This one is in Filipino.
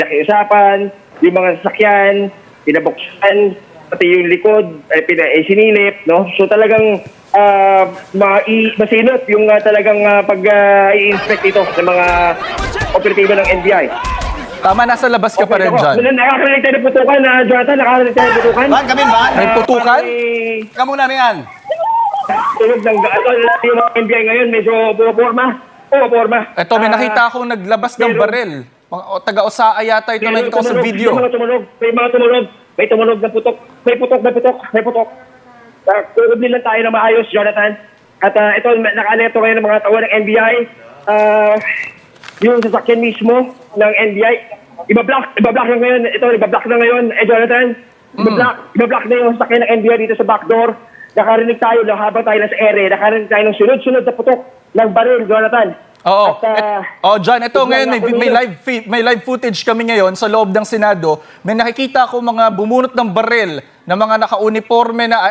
nakiusapan, yung mga sasakyan, pinabuksan, pati yung likod, sinilip, no? So talagang masinop yung talagang pag-i-inspect ito ng mga operatiba ng NBI. Tama, nasa labas ka pa rin dyan. Nakakarinig tayo ng putukan, Jonathan, nakakarinig tayo ng putukan. Van, kami, Van. May putukan? Kamu na yan. Tulog ng yung mga NBI ngayon, medyo pumaporma. Eto, may nakita akong naglabas ng baril. Taga-Osaa yata ito, nakita ko sa video. May tumunog ng putok. May putok. Tulog din lang tayo na maayos, Jonathan. At ito, naka-alerto ngayon ng mga tao ng NBI. Yung sasakyan mismo ng NBI, ibablock na ngayon. Ito, ibablock na ngayon, Jonathan. Ibablock na yung sasakyan ng NBI dito sa backdoor. Nakarinig tayo, habang tayo nasa ere, nakarinig tayo ng sunod-sunod na putok ng baril, Jonathan. Oo. John, ito ngayon may live footage kami ngayon sa loob ng Senado. May nakikita ko mga bumunot ng baril na mga naka-uniforme na